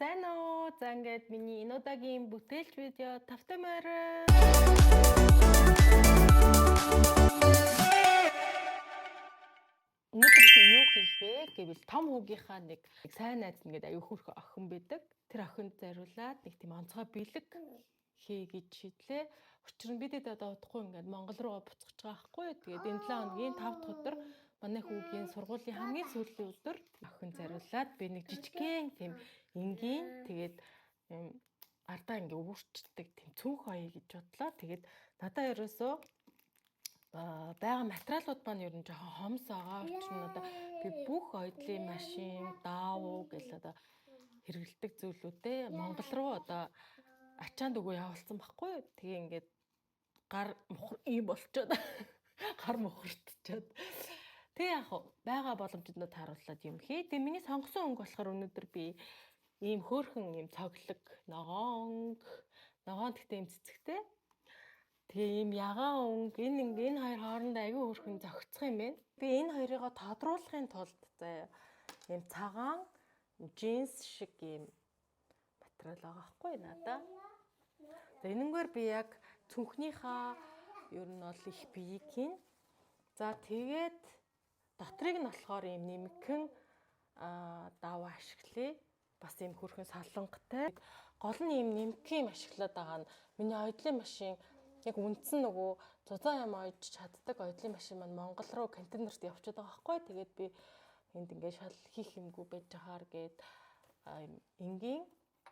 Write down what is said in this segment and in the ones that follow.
Сайн уу? За ингээд миний энэ удаагийн бүтээлч видео тавтай морь. Өнөөдөр юу хийх вэ гэвэл том хүүгийнхаа нэг сайн найз нэгэд аюу хөрх охин байдаг. Тэр охинд зориулаад нэг тийм онцгой бэлэг хий гэж шийдлээ. Учир нь бид одоо удахгүй ингээд Монгол руу буцаж байгаа байхгүй. Тэгээд энэ 7 хоногийн 5 дахь өдөр манай хүүгийн сургуулийн хамгийн сүүлийн өдөр охин зориулаад би нэг жижигхэн тийм энгийн тэгээд ардаа ингээ өвөрчдөг тийм цүнх хоёё гэж бодлоо. Тэгээд надаа ерөөсөө байгаа материалууд маань ер нь жоохон хомс байгаа. Учир нь одоо би бүх оёдлын машин, даавуу гэл одоо хэрэгэлдэг зүйлүүдээ Монгол руу одоо ачаанд өгөө явуулсан байхгүй. Тэгээ ингээд гар мухар ийм болчоод гар мухартчаад. Тэгээ яг байгаа боломжтой тааруулаад юм хий. Тэгээ миний сонгосон өнгө болохоор өнөөдөр би ийм хөөрхөн ийм цоглог ногоон гэхдээ ийм цэцэгтэй. Тэгээ ийм ягаан өнгө энэ хоёр хоорондоо аягүй хөөрхөн зохицох юм байна. Би энэ хоёрыг тодруулахын тулд заяа ийм цагаан джинс шиг ийм материал байгаа байхгүй надаа. За энэнгээр би яг цүнхнийхаа ер нь бол их биеийг хийн. За тэгээд дотрыг нь болохоор ийм нэмгэн даваа ашиглая. Бас ийм хөрхэн солонготой. Гол нь ийм нэмгэн ашиглаад байгаа нь миний оёдлын машин яг үндсэн нөгөө зузаан юм ойж чаддаг оёдлын машин маань Монгол руу контейнерт явчихад байгаа байхгүй. Тэгээд би энд ингээд шал хийх юмгүй байж хаар гээд энгийн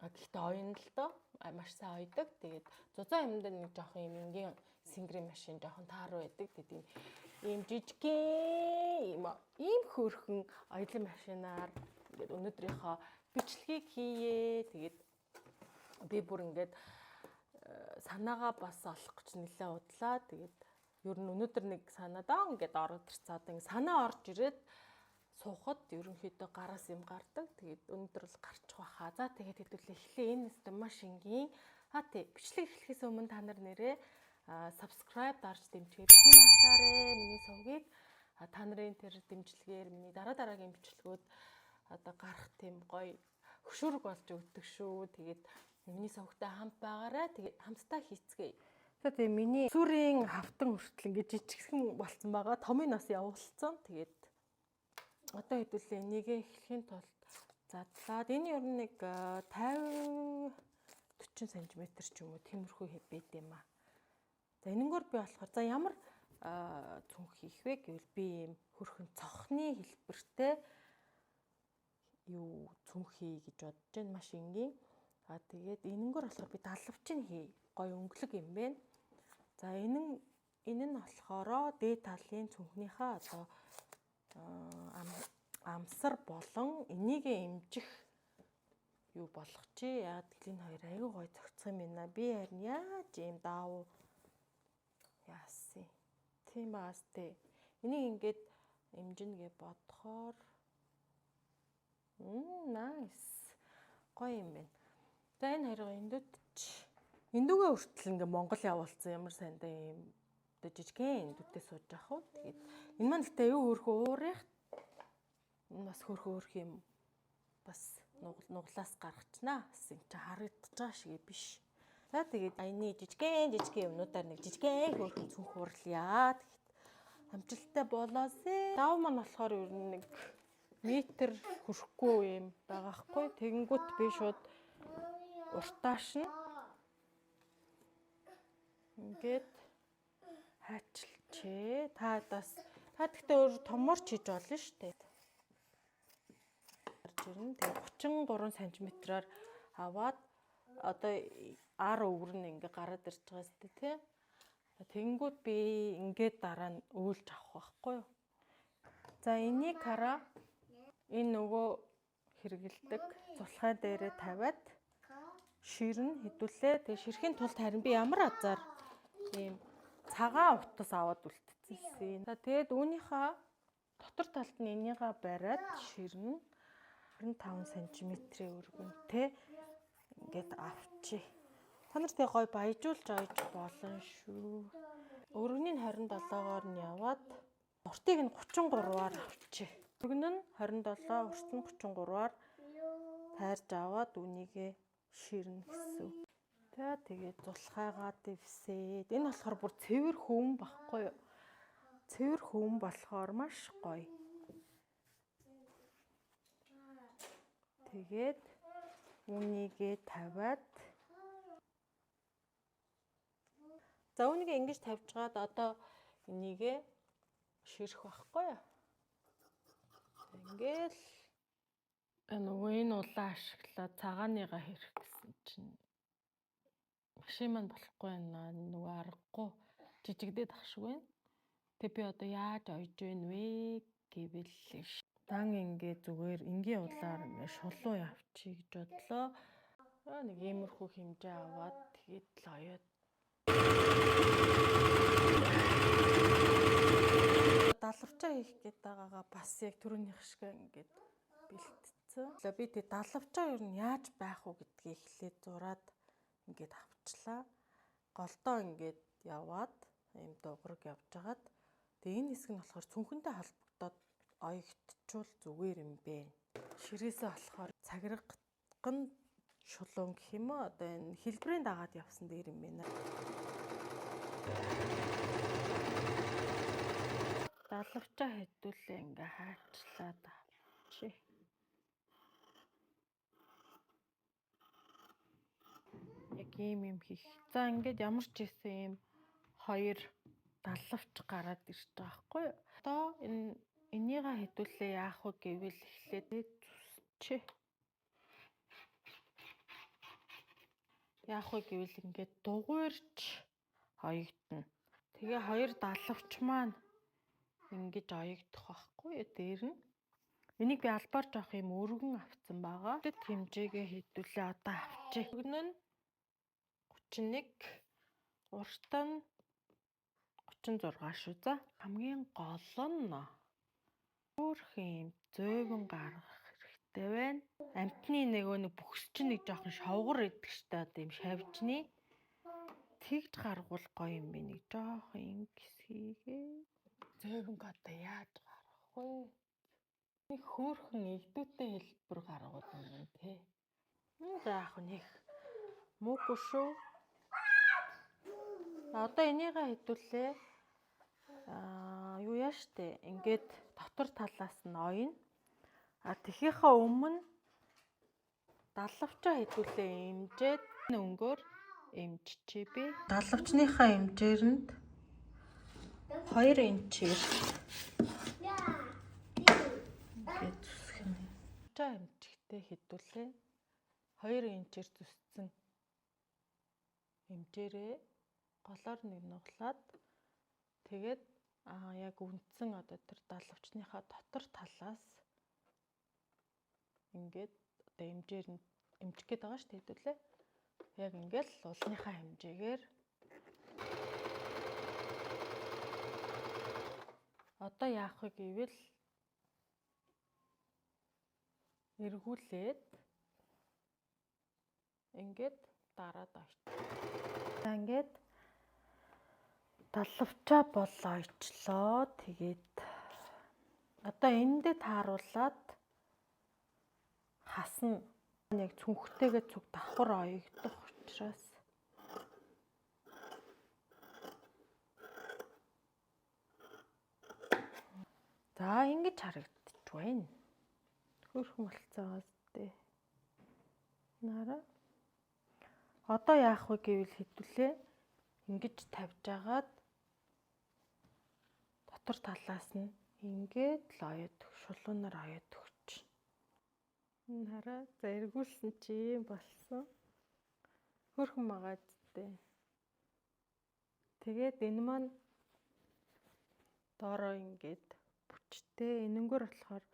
гэхдээ оюун л доо маш сайн ойдог. Тэгээд зузаан юм дээр нэг жоохон юм энгийн сингрийн машин жоохон тааруу байдаг. Тэгээд ийм жижигхэн ийм хөөрхөн оёдлын машинаар ингээд өнөөдрийнхөө бичлэгийг хийе. Тэгээд би бүр ингээд санаагаа бас олох гэж нэлээ удлаа. Тэгээд ер нь өнөөдөр нэг санаадаа ингээд ороод ирсэн. Одоо ингээд санаа орж ирээд суухад ерөнхийдөө гараас юм гардаг. Тэгээд өнөөдөр л гарчих واخа. За тэгээд хэдүүлээ эхлэе. Энэ нэстэ маш энгийн. Тий бичлэг эхлэхээс өмнө та нар нэрээ subscribe дарж дэмжиж тийм автаарэ миний сувгийг та нарын тэр дэмжлэгээр миний дараагийн бичлэгүүд одоо гарах тийм гоё хөшүүрэг болж өгдөг шүү. Тэгээд миний сувгтай хамт байгаарай. Тэгээд хамтдаа хийцгээе. За тийм миний сүрийн хавтан хүртэл ингээд жижигхэн болцсон байгаа. Томын нас явуулсан. Тэгээд одоо хэдүүлээ энийгээ эхлэхийн тулд задлаад энэ ер нь нэг 50 40 см ч юм уу тиймэрхүү байд юм аа. За энэнгөр би болохоор за ямар цүнх хийх вэ гэвэл би ийм хөрхөн цохны хэлбэртэй юу цүнх хий гэж бодож байна. Маш энгийн. Тэгээд энэнгөр болохоор би далавчин хий. Гой өнгөлөг юм бэ. За энэ нь болохоор дээд талын цүнхнийхаа одоо амсар болон энийгээ имжих юу болгох чи яа гэвэл энэ хоёр аягүй гой зохицох юм байна. Би харин яаж ийм даав яасан. Тийм баас тээ. Энийг ингээд имжинэ гэж бодохоор nice. Гоё юм байна. За энэ хоёроо эндүгээ хүртэл ингээ Монгол явуулсан ямар сайндаа юм одоо жижигхэн эндүүдээ сууж явах уу. Тэгээд энэ маань гэхдээ аюу хөөрхөн уурах. Энэ бас хөөрхөн юм бас нуглаас гаргачнаа. Бас энэ чи харагдаж байгаа шиг биш. За тэгээд аяны жижигхэн юмнуудаар нэг жижигхэн хөөрхөн цүнх уурлаа. Тэгэхэд амжилттай болоосэй. Дав маань болохоор ер нь нэг метр хүрэхгүй юм байгаа хгүй. Тэгэнгүүт би шууд уртааш нь ингээд хайчилчээ. Та гэхдээ өөр томор ч хийж болно шүү дээ. Гарч ирнэ. Тэгээ 33 см-аар аваад одоо ар өвөр нь ингээ гараад ирж байгаа сте тий. Тэгэнгүүт би ингээд дараа нь өөлж авах байхгүй юу. За энийг хараа энэ нөгөө хэрэгэлдэг цулхай дээрээ тавиад ширнэ хэдүүлээ. Тэгээ ширхийн тулд харин би ямар азар ийм цагаан утас аваад үлдчихсэн. За тэгээд үүнийхээ дотор талд нь энийгээ бариад ширнэ 25 см-ийн өргөнтэй ингээд авчи. Та нартай гой баяжуулж ойж болно шүү. Өргөнийг 27-оор нь яваад уртыг нь 33-аар авчи. Өргөн нь 27, урт нь 33-аар хайрж аваад үнийгээ ширнэ гэсэн. Тэгээд зулхаагаа дэвсээд энэ болохоор бүр цэвэр хөвөн багхгүй юу? Цэвэр хөвөн болохоор маш гоё. Тэгээд үнийгээ тавиад за үнийгээ ингэж тавьжгаад одоо энийгээ ширэх байхгүй юу? Ингээл нөгөө энэ улаан ашиглаад цагааныгаа хэрэх гэсэн чинь машин маань болохгүй байна. Нөгөө аргагүй жижигдээд ах шиг байна. Тэг би одоо яаж ойж байна вэ гэвэл дан ингээ зүгээр энгийн улаар ингээ шулуу явчих гэж бодлоо. Нэг иймэрхүү хэмжээ аваад тэгээд л оёод далавчаа хийх гээд байгаагаа бас яг түрүүнийх шиг ингээд бэлтцсэн. Би тэг далавчаа юу нь яаж байх уу гэдгийг эхлээд зураад ингээд авчлаа. Голдоо ингээд яваад ийм дуграг явж хагаад тэг энэ хэсэг нь болохоор цүнхэнтэй холбогдоод оёгдчихвол зүгээр юм бэ. Ширээсээ болохоор цагирган шулуун гэх юм уу? Одоо энэ хэлбэрийн дагаад явсан дээр юм байна. Далавчаа хэдүүлээ ингээ хаачлаад авчи. Яг ийм хийх. За ингээд ямар ч гэсэн ийм хоёр далавч гараад ирж байгаа байхгүй юу? Одоо энийгээ хэдүүлээ яах вэ гэвэл эхлээд зүсчи. Яах вэ гэвэл ингээд дугуйрч оёгдно. Тэгээ хоёр далавч маань ингэж оёгдох байхгүй юу? Дээр нь энийг би албаар жоох юм өргөн авсан байгаа. Тэд хэмжээгээ хэдүүлээ одоо авчи. Өгнө нь 31, урт нь 36 шүү. За хамгийн гол нь өөрхөн юм зөөвөн гаргах хэрэгтэй байна. Амтны нөгөө нэг бүхс чинь нэг жоохон шовгор идэх штэ одоо юм шавжны. Тэгж гаргуул гоё юм бэ. Нэг жоохон ингэс хийгээ. Зөөвөнг одоо яаж гаргах вэ? Нэг хөөхөн элдвэтэй хэлбэр гаргуул юм те. За яг нэг муугүй шүү. Одоо энийгээ хэдүүлээ юу яа штэ ингээд дотор талаас нь ойно. Тэхийнхаа өмнө далавчаа хэдүүлээ имжээд өнгөөр имжчихъя би. Далавчныхаа имжээрэнд 2 инчээр ингээд зүсгэх юм. Далавчаа имжихтэй хэдүүлээ 2 инчээр зүссэн имжээрээ голоор нэг нуглаад тэгээд яг үндсэн одоо тэр далавчныхаа дотор талаас ингээд одоо имжих гээд байгаа шүү дээ хэдүүлээ. Яг ингээл улныхаа хэмжээгээр одоо яах вэ гэвэл эргүүлээд ингээд дараад очив. За ингээд далавчаа бол ойчлоо. Тэгээд одоо эндээ тааруулаад хасна. Яг цүнхтэйгээ цуг давхар оёгдох учраас за ингэж харагдчих байна. Хөөрхөн болцоогоос тээ. Нараа. Одоо яах вэ гэвэл хэдүүлээ ингэж тавьж агаад дотор талаас нь ингээд л оёдох, шулуунаар оёдох. Хараа за эргүүлсэн чи юм болсон. Хөөрхөн байгаа зүтэй. Тэгээд энэ маань доороо ингээд бүчтэй. Энэнгээр болохоор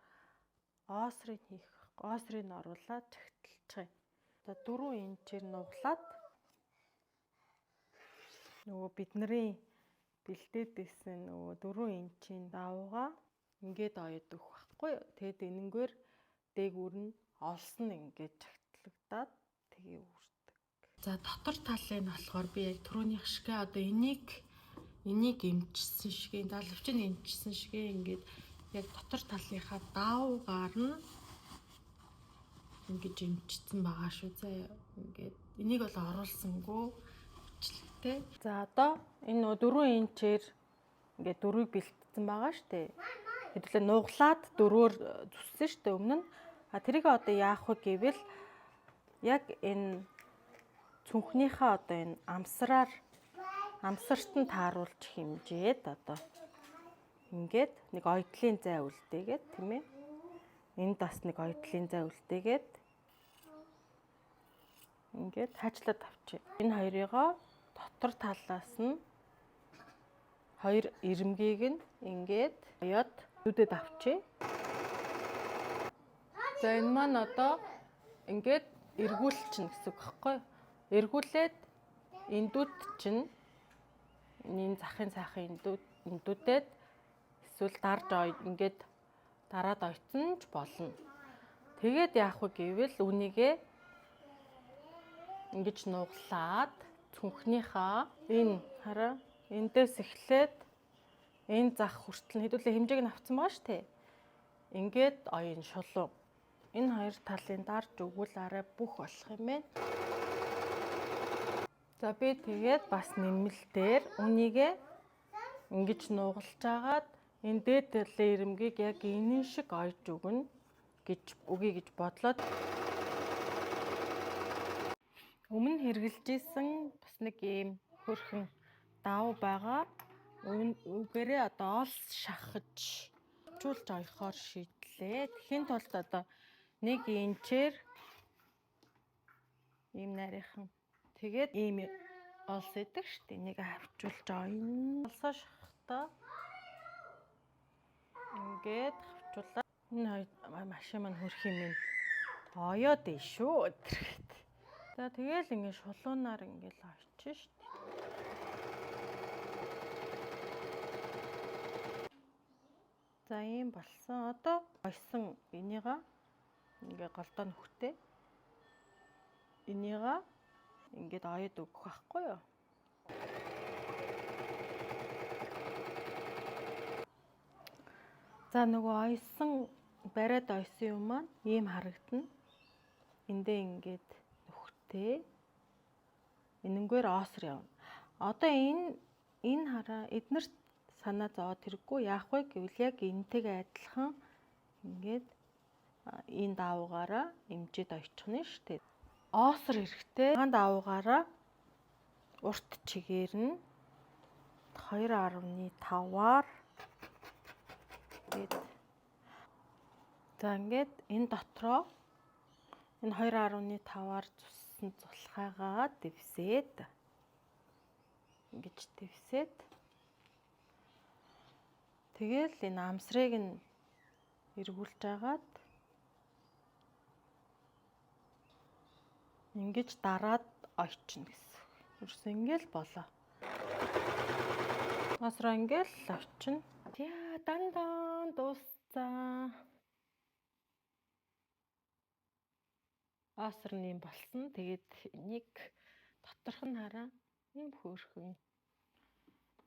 оосрыг хийх. Оосрыг оруулаад чагталчих. Одоо 4 инчээр нуглаад нөгөө бидний бэлдээд байсан нөгөө 4 инчийн давгаа ингээд оёдох байхгүй юу? Тэгэд энэнгээр дээгүүр нь олсон ингээд чагтлагдаад тэгээ үүрдэг. За дотор талыг нь болохоор би яг түрүүнийх шигээ одоо энийг эмчсэн шигээ, далавчыг эмчсэн шигээ ингээд яг дотор талынхаа даавгаар нь ингэж имчсэн байгаа шүү заяа. Ингээд энийг бол оруулсангүй бичлээ. За одоо энэ нөө 4 инчээр ингээд дөрвийг бэлтсэн байгаа штэ. Хэдүүлээ нуглаад дөрвөөр зүссэн штэ өмнө нь. А тэрийг одоо яах вэ гэвэл яг энэ цүнхнийхээ одоо энэ амсарт нь тааруулж хэмжээд одоо ингээд нэг ойдлын зай үлдээгээд тийм ээ. Энд бас нэг ойдлын зай үлдээгээд ингээд хажлаад авчи. Энэ хоёрыгоо дотор талаас нь хоёр ирмгийг нь ингээд яд нүдэд авчи. За энэ маань одоо ингээд эргүүлчихнэ гэсэн үг байхгүй юу? Эргүүлээд эндүүд чинь энэ захын сайхан эндүүдэд эсвэл дарж ингээд дараад ойцсон ч болно. Тэгээд яах вэ гэвэл үнийгээ ингэж нуглаад цүнхнийхаа энэ хараа эндээс эхлээд энэ зах хүртэл хэдүүлээ хэмжээг нь авсан байгаа шүү дээ. Ингээд оён шулуун. Энэ хоёр талын дарж өгвөл арай бүх болох юм байна. За би тэгээд бас нэмэл дээр үнийгээ ингэж нугалж агаад энэ дээд талын ирмгийг яг энэ шиг ойж өгнө гэж үгүй гэж бодлоод өмнө хэрэгжилжсэн бас нэг ийм хөрхөн давуу байгаа. Үгээрээ одоо олс шахаж чуулж ойхоор шийдлээ. Тэхийн тулд одоо нэг инчээр ийм нарийнхан тэгээд ийм олс идэг штэ. Энийг хавчуулж ойно. Олсоо шахахтаа ингээд хавчуулаад энэ машин маань хөрх юм ин оёод ий шүү өдөрт. За тэгэл ингээд шулуунаар ингээд ойчин штэ. За ийм болсон. Одоо ойсон энийга ингээ голдоо нөхтэй. Энийга ингээд оёд өгөх байхгүй юу? За нөгөө ойсон бариад ойсон юм маань ийм харагдана. Эндээ ингээд нөхтэй. Энэнгээр оосор явна. Одоо энэ хараа эднэрт санаа зовоод хэрэггүй яах вэ гэвэл яг энэтэйгээ адилхан ингээд энэ давуугаараа имжээд ойчихно шүү дээ. Оосор эрэхтэй хаан давуугаараа урт чигээр нь 2.5-аар за ингээд энэ дотроо энэ 2.5-аар зүссэн цулхаагаа дэвсээд ингэж дэвсээд тэгэл энэ амсрыг нь эргүүлж агаад ингэж дараад ойчно гэсэн. Ерөөсөө ингээл болоо. Масра ингээл ойчно. Яа дандан дууссан. Асар нэм болсон. Тэгээд нэг доторх нь хараа юм хөөрхөн.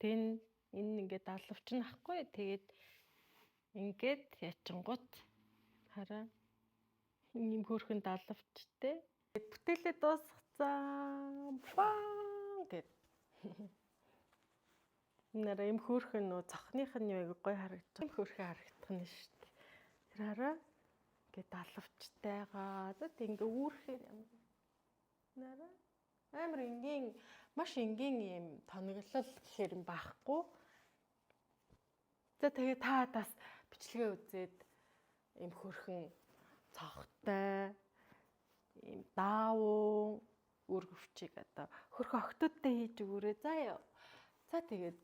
Тэн энэ ингээд алавчин ахгүй. Тэгээд ингээд ячингууд хараа юм хөөрхөн далавчтэй. Бүтээлээ дуусгацсан. Баа гэд. Нэрээ юм хөөрхөн нөө цохных нь яг гой харагдаж. Юм хөөрхөн харагдах нь шүү дээ. Тэр хараа ингээд далавчтайгаа тэгэд ингээ үүрхээр юм. Нэрээ амар энгийн маш энгийн юм тоноглол гэхэр юм байхгүй. За тэгээ та бас бичлэгээ үзээд юм хөөрхөн цохтой ийм даавуу өргөвчийг одоо хөрхөн охтуудтай хийж өгөөрэй заа ёо. За тэгээд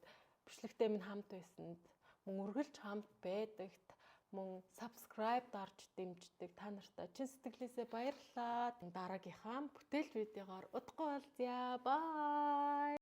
бичлэгтэй минь хамт байсанд мөн үргэлж хамт байдагт мөн subscribe дарж дэмждэг та нартай чин сэтгэлээсээ баярлалаа. Дараагийнхаа бүтээл видеогоор удахгүй уулзъя. Bye.